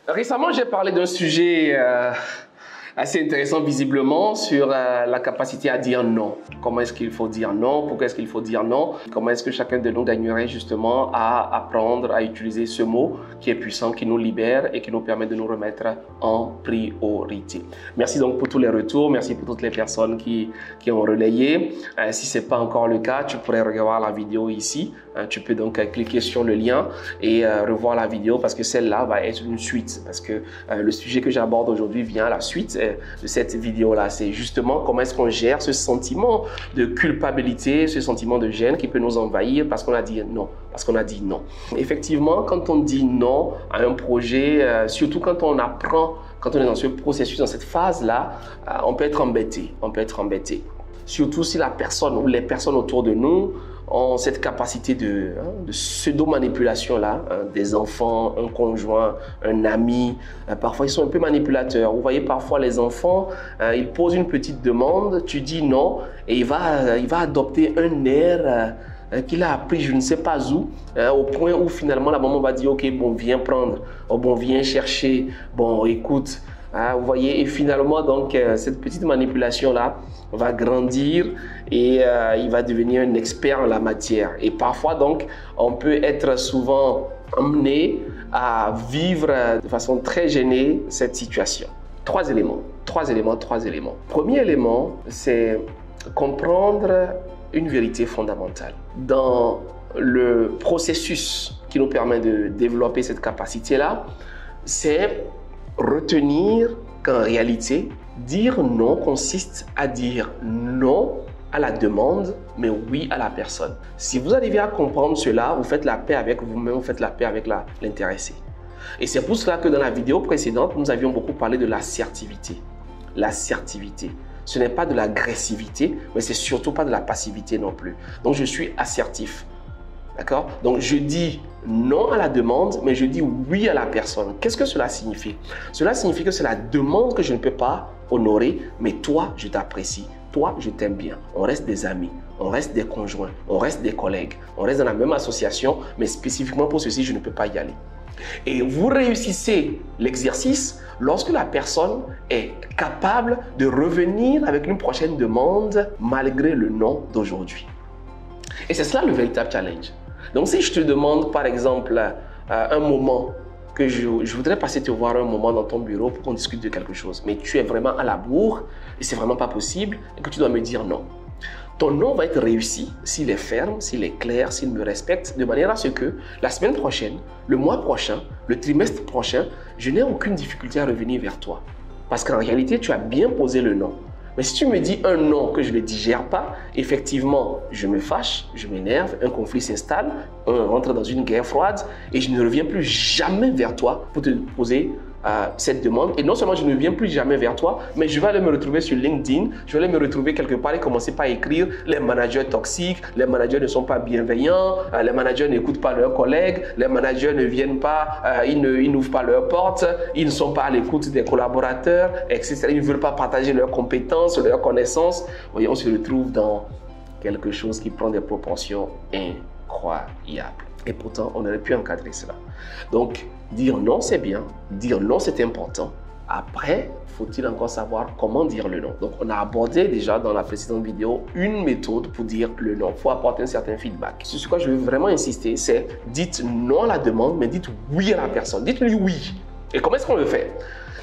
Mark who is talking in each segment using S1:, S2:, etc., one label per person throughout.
S1: Récemment, j'ai parlé d'un sujet assez intéressant visiblement sur la capacité à dire non. Comment est-ce qu'il faut dire non? Pourquoi est-ce qu'il faut dire non? Comment est-ce que chacun de nous gagnerait justement à apprendre à utiliser ce mot qui est puissant, qui nous libère et qui nous permet de nous remettre en priorité. Merci donc pour tous les retours, merci pour toutes les personnes qui ont relayé. Si ce n'est pas encore le cas, tu pourrais revoir la vidéo ici. Tu peux donc cliquer sur le lien et revoir la vidéo parce que celle-là va être une suite. Parce que le sujet que j'aborde aujourd'hui vient à la suite de cette vidéo-là. C'est justement comment est-ce qu'on gère ce sentiment de culpabilité, ce sentiment de gêne qui peut nous envahir parce qu'on a dit non. Parce qu'on a dit non. Effectivement, quand on dit non à un projet, surtout quand on apprend, quand on est dans ce processus, dans cette phase-là, on peut être embêté. On peut être embêté. Surtout si la personne ou les personnes autour de nous ont cette capacité de pseudo-manipulation-là, des enfants, un conjoint, un ami, parfois ils sont un peu manipulateurs. Vous voyez, parfois les enfants, ils posent une petite demande, tu dis non, et il va adopter un air qu'il a appris je ne sais pas où, au point où finalement la maman va dire ok, bon, viens prendre, oh, bon, viens chercher, bon, écoute. Vous voyez, et finalement, donc, cette petite manipulation-là va grandir et il va devenir un expert en la matière. Et parfois, donc, on peut être souvent amené à vivre de façon très gênée cette situation. Trois éléments. Premier élément, c'est comprendre une vérité fondamentale. Dans le processus qui nous permet de développer cette capacité-là, c'est retenir qu'en réalité, dire non consiste à dire non à la demande, mais oui à la personne. Si vous arrivez à comprendre cela, vous faites la paix avec vous-même, vous faites la paix avec l'intéressé. Et c'est pour cela que dans la vidéo précédente, nous avions beaucoup parlé de l'assertivité. L'assertivité. Ce n'est pas de l'agressivité, mais c'est surtout pas de la passivité non plus. Donc, je suis assertif. D'accord? Donc, je dis non à la demande, mais je dis oui à la personne. Qu'est-ce que cela signifie? Cela signifie que c'est la demande que je ne peux pas honorer, mais toi, je t'apprécie. Toi, je t'aime bien. On reste des amis, on reste des conjoints, on reste des collègues, on reste dans la même association, mais spécifiquement pour ceci, je ne peux pas y aller. Et vous réussissez l'exercice lorsque la personne est capable de revenir avec une prochaine demande malgré le non d'aujourd'hui. Et c'est cela le véritable challenge. Donc, si je te demande, par exemple, un moment que je voudrais passer te voir un moment dans ton bureau pour qu'on discute de quelque chose, mais tu es vraiment à la bourre et c'est vraiment pas possible et que tu dois me dire non. Ton non va être réussi s'il est ferme, s'il est clair, s'il me respecte, de manière à ce que la semaine prochaine, le mois prochain, le trimestre prochain, je n'ai aucune difficulté à revenir vers toi. Parce qu'en réalité, tu as bien posé le non. Mais si tu me dis un non que je ne digère pas, effectivement, je me fâche, je m'énerve, un conflit s'installe, on rentre dans une guerre froide et je ne reviens plus jamais vers toi pour te poser cette demande. Et non seulement je ne viens plus jamais vers toi, mais je vais aller me retrouver sur LinkedIn, je vais aller me retrouver quelque part et commencer par écrire les managers toxiques, les managers ne sont pas bienveillants, les managers n'écoutent pas leurs collègues, les managers ne viennent pas, ils n'ouvrent pas leurs portes, ils ne sont pas à l'écoute des collaborateurs, etc. Ils ne veulent pas partager leurs compétences, leurs connaissances. Vous voyez, on se retrouve dans quelque chose qui prend des proportions incroyables. Et pourtant, on aurait pu encadrer cela. Donc, dire non, c'est bien. Dire non, c'est important. Après, faut-il encore savoir comment dire le non. Donc, on a abordé déjà dans la précédente vidéo une méthode pour dire le non. Il faut apporter un certain feedback. Sur quoi je veux vraiment insister, c'est dites non à la demande, mais dites oui à la personne. Dites-lui oui. Et comment est-ce qu'on le fait?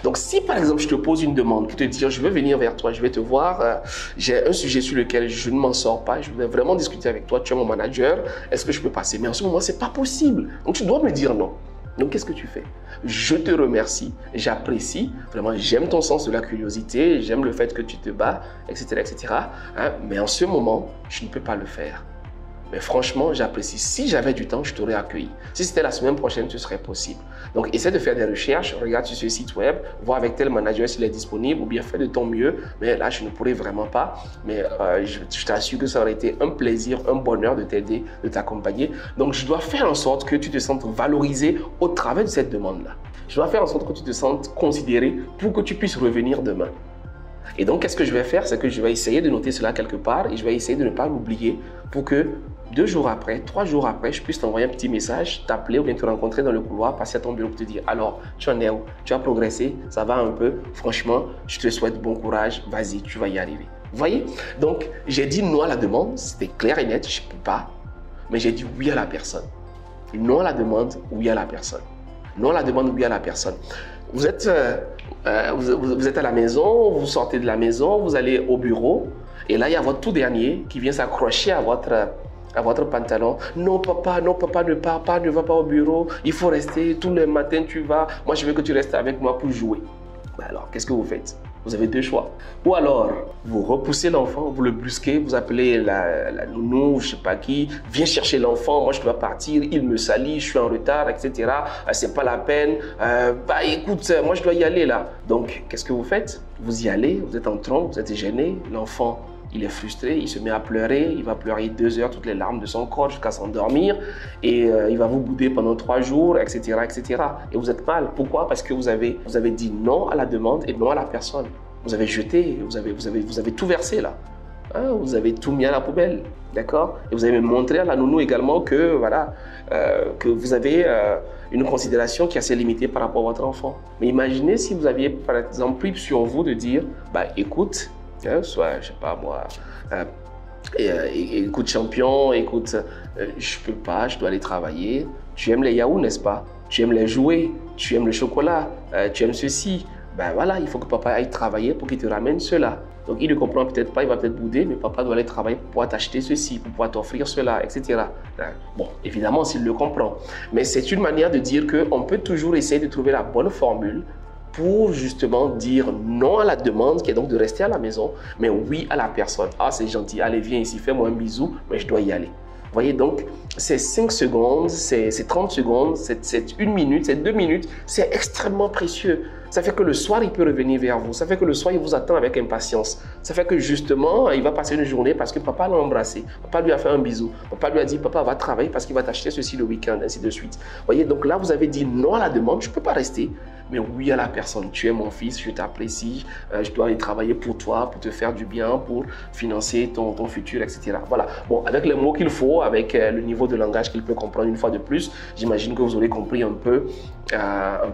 S1: Donc, si par exemple, je te pose une demande pour te dire, je veux venir vers toi, je vais te voir, j'ai un sujet sur lequel je ne m'en sors pas, je voudrais vraiment discuter avec toi, tu es mon manager, est-ce que je peux passer? Mais en ce moment, ce n'est pas possible. Donc, tu dois me dire non. Donc, qu'est-ce que tu fais? Je te remercie, j'apprécie, vraiment, j'aime ton sens de la curiosité, j'aime le fait que tu te bats, etc., etc. Mais en ce moment, je ne peux pas le faire. Mais franchement, j'apprécie. Si j'avais du temps, je t'aurais accueilli. Si c'était la semaine prochaine, ce serait possible. Donc, essaie de faire des recherches, regarde sur ce site web, vois avec tel manager s'il est disponible ou bien fais de ton mieux. Mais là, je ne pourrais vraiment pas. Mais je t'assure que ça aurait été un plaisir, un bonheur de t'aider, de t'accompagner. Donc, je dois faire en sorte que tu te sentes valorisé au travers de cette demande-là. Je dois faire en sorte que tu te sentes considéré pour que tu puisses revenir demain. Et donc, qu'est-ce que je vais faire? C'est que je vais essayer de noter cela quelque part et je vais essayer de ne pas l'oublier pour que 2 jours après, 3 jours après, je puisse t'envoyer un petit message, t'appeler ou bien te rencontrer dans le couloir, passer à ton bureau pour te dire alors, tu en es où? Tu as progressé? Ça va un peu? Franchement, je te souhaite bon courage, vas-y, tu vas y arriver. Vous voyez? Donc, j'ai dit non à la demande, c'était clair et net, je ne peux pas, mais j'ai dit oui à la personne. Non à la demande, oui à la personne. Non à la demande, oui à la personne. Vous êtes à la maison, vous sortez de la maison, vous allez au bureau, et là, il y a votre tout dernier qui vient s'accrocher à votre pantalon. Non, papa, ne pars pas, ne va pas au bureau. Il faut rester. Tous les matins, tu vas. Moi, je veux que tu restes avec moi pour jouer. Ben alors, qu'est-ce que vous faites? Vous avez 2 choix. Ou alors, vous repoussez l'enfant, vous le brusquez, vous appelez la nounou, je ne sais pas qui, viens chercher l'enfant, moi je dois partir, il me salit, je suis en retard, etc. C'est pas la peine. Bah écoute, moi je dois y aller là. Donc, qu'est-ce que vous faites? Vous y allez, vous êtes en trompe, vous êtes gêné, l'enfant il est frustré, il se met à pleurer, il va pleurer 2 heures, toutes les larmes de son corps jusqu'à s'endormir et il va vous bouder pendant 3 jours, etc., etc. Et vous êtes mal. Pourquoi? Parce que vous avez dit non à la demande et non à la personne. Vous avez jeté, vous avez tout versé là. Hein, vous avez tout mis à la poubelle, d'accord? Et vous avez montré à la nounou également que, voilà, que vous avez une considération qui est assez limitée par rapport à votre enfant. Mais imaginez si vous aviez, par exemple, pris sur vous de dire, bah écoute, soit, je sais pas moi, écoute champion, écoute, je peux pas, je dois aller travailler. Tu aimes les yaourts, n'est-ce pas? Tu aimes les jouets, tu aimes le chocolat, tu aimes ceci. Ben voilà, il faut que papa aille travailler pour qu'il te ramène cela. Donc il ne comprend peut-être pas, il va peut-être bouder, mais papa doit aller travailler pour pouvoir t'acheter ceci, pour pouvoir t'offrir cela, etc. Bon, évidemment, s'il le comprend. Mais c'est une manière de dire qu'on peut toujours essayer de trouver la bonne formule pour justement dire non à la demande, qui est donc de rester à la maison, mais oui à la personne. Ah, c'est gentil, allez, viens ici, fais-moi un bisou, mais je dois y aller. Vous voyez, donc, c'est 5 secondes, c'est 30 secondes, c'est 1 minute, c'est 2 minutes, c'est extrêmement précieux. Ça fait que le soir, il peut revenir vers vous. Ça fait que le soir, il vous attend avec impatience. Ça fait que justement, il va passer une journée parce que papa l'a embrassé. Papa lui a fait un bisou. Papa lui a dit, papa va travailler parce qu'il va t'acheter ceci le week-end, ainsi de suite. Vous voyez, donc là, vous avez dit non à la demande, je ne peux pas rester. Mais oui à la personne, tu es mon fils, je t'apprécie, je dois aller travailler pour toi, pour te faire du bien, pour financer ton futur, etc. Voilà. Bon, avec les mots qu'il faut, avec le niveau de langage qu'il peut comprendre une fois de plus, j'imagine que vous aurez compris un peu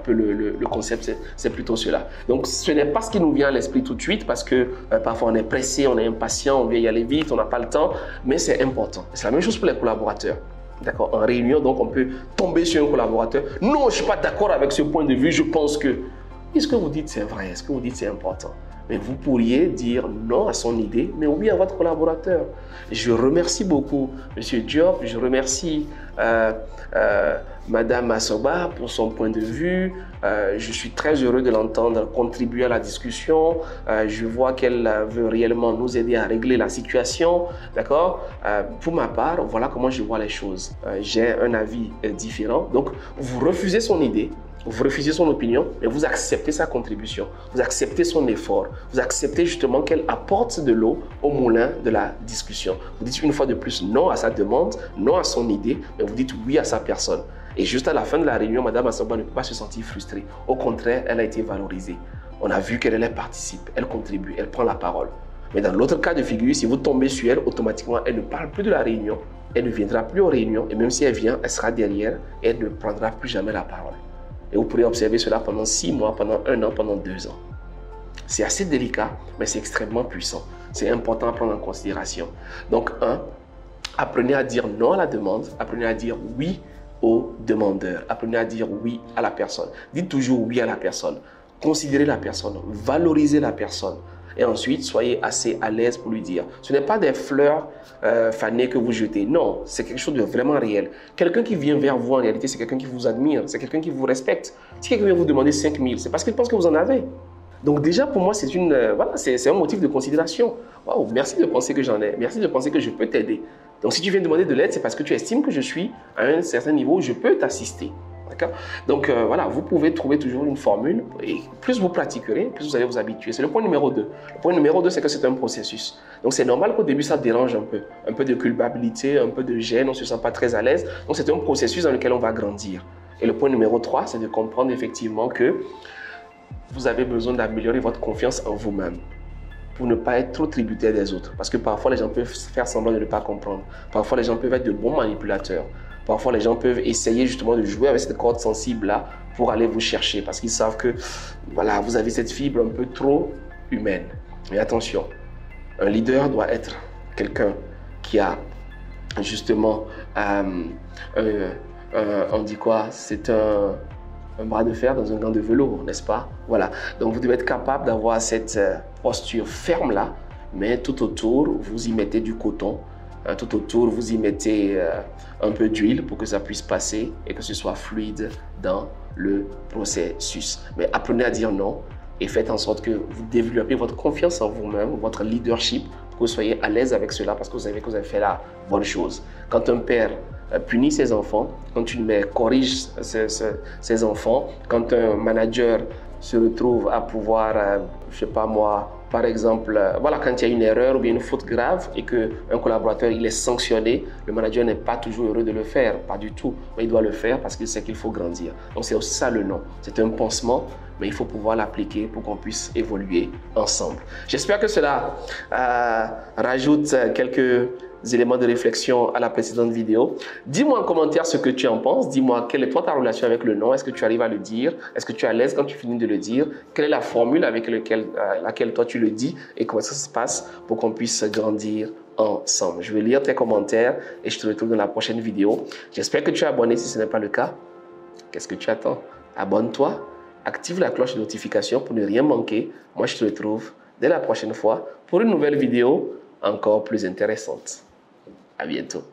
S1: le concept, c'est plutôt cela. Donc, ce n'est pas ce qui nous vient à l'esprit tout de suite parce que parfois on est pressé, on est impatient, on veut y aller vite, on n'a pas le temps, mais c'est important. C'est la même chose pour les collaborateurs. D'accord? En réunion, donc, on peut tomber sur un collaborateur. Non, je ne suis pas d'accord avec ce point de vue, je pense que... Est-ce que vous dites c'est vrai? Est-ce que vous dites c'est important? Mais vous pourriez dire non à son idée, mais oui à votre collaborateur. Je remercie beaucoup M. Diop, je remercie Madame Massoba pour son point de vue. Je suis très heureux de l'entendre contribuer à la discussion. Je vois qu'elle veut réellement nous aider à régler la situation. D'accord? Pour ma part, voilà comment je vois les choses. J'ai un avis différent. Donc, vous refusez son idée. Vous refusez son opinion, mais vous acceptez sa contribution, vous acceptez son effort, vous acceptez justement qu'elle apporte de l'eau au moulin de la discussion. Vous dites une fois de plus non à sa demande, non à son idée, mais vous dites oui à sa personne. Et juste à la fin de la réunion, Madame Assoba ne peut pas se sentir frustrée. Au contraire, elle a été valorisée. On a vu qu'elle participe, elle contribue, elle prend la parole. Mais dans l'autre cas de figure, si vous tombez sur elle, automatiquement, elle ne parle plus de la réunion, elle ne viendra plus aux réunions, et même si elle vient, elle sera derrière et elle ne prendra plus jamais la parole. Et vous pourrez observer cela pendant 6 mois, pendant 1 an, pendant 2 ans. C'est assez délicat, mais c'est extrêmement puissant. C'est important à prendre en considération. Donc, apprenez à dire non à la demande, apprenez à dire oui au demandeur, apprenez à dire oui à la personne. Dites toujours oui à la personne. Considérez la personne, valorisez la personne. Et ensuite, soyez assez à l'aise pour lui dire. Ce n'est pas des fleurs fanées que vous jetez. Non, c'est quelque chose de vraiment réel. Quelqu'un qui vient vers vous, en réalité, c'est quelqu'un qui vous admire. C'est quelqu'un qui vous respecte. Si quelqu'un vient vous demander 5 000, c'est parce qu'il pense que vous en avez. Donc déjà, pour moi, c'est un motif de considération. Waouh, merci de penser que j'en ai. Merci de penser que je peux t'aider. Donc si tu viens demander de l'aide, c'est parce que tu estimes que je suis à un certain niveau, je peux t'assister. Donc voilà, vous pouvez trouver toujours une formule et plus vous pratiquerez, plus vous allez vous habituer. C'est le point numéro 2. Le point numéro 2, c'est que c'est un processus. Donc c'est normal qu'au début, ça dérange un peu de culpabilité, un peu de gêne, on ne se sent pas très à l'aise. Donc c'est un processus dans lequel on va grandir. Et le point numéro 3, c'est de comprendre effectivement que vous avez besoin d'améliorer votre confiance en vous-même. pour ne pas être trop tributaire des autres. Parce que parfois, les gens peuvent faire semblant de ne pas comprendre. Parfois, les gens peuvent être de bons manipulateurs. Parfois, les gens peuvent essayer justement de jouer avec cette corde sensible-là pour aller vous chercher. Parce qu'ils savent que voilà, vous avez cette fibre un peu trop humaine. Mais attention, un leader doit être quelqu'un qui a justement, on dit quoi? C'est un bras de fer dans un gant de velours, n'est-ce pas? Voilà. Donc, vous devez être capable d'avoir cette posture ferme-là, mais tout autour, vous y mettez du coton. Tout autour, vous y mettez un peu d'huile pour que ça puisse passer et que ce soit fluide dans le processus. Mais apprenez à dire non et faites en sorte que vous développez votre confiance en vous-même, votre leadership, pour que vous soyez à l'aise avec cela parce que vous savez que vous avez fait la bonne chose. Quand un père punit ses enfants, quand une mère corrige ses enfants, quand un manager se retrouve à pouvoir, je sais pas moi, par exemple, voilà, quand il y a une erreur ou bien une faute grave et qu'un collaborateur il est sanctionné, le manager n'est pas toujours heureux de le faire, pas du tout, mais il doit le faire parce qu'il sait qu'il faut grandir. Donc c'est aussi ça le non, c'est un pansement, mais il faut pouvoir l'appliquer pour qu'on puisse évoluer ensemble. J'espère que cela rajoute quelques éléments de réflexion à la précédente vidéo. Dis-moi en commentaire ce que tu en penses. Dis-moi quelle est toi ta relation avec le non. Est-ce que tu arrives à le dire? Est-ce que tu es à l'aise quand tu finis de le dire? Quelle est la formule avec laquelle toi tu le dis? Et comment ça se passe pour qu'on puisse grandir ensemble? Je vais lire tes commentaires et je te retrouve dans la prochaine vidéo. J'espère que tu es abonné si ce n'est pas le cas. Qu'est-ce que tu attends? Abonne-toi, active la cloche de notification pour ne rien manquer. Moi, je te retrouve dès la prochaine fois pour une nouvelle vidéo encore plus intéressante. À bientôt.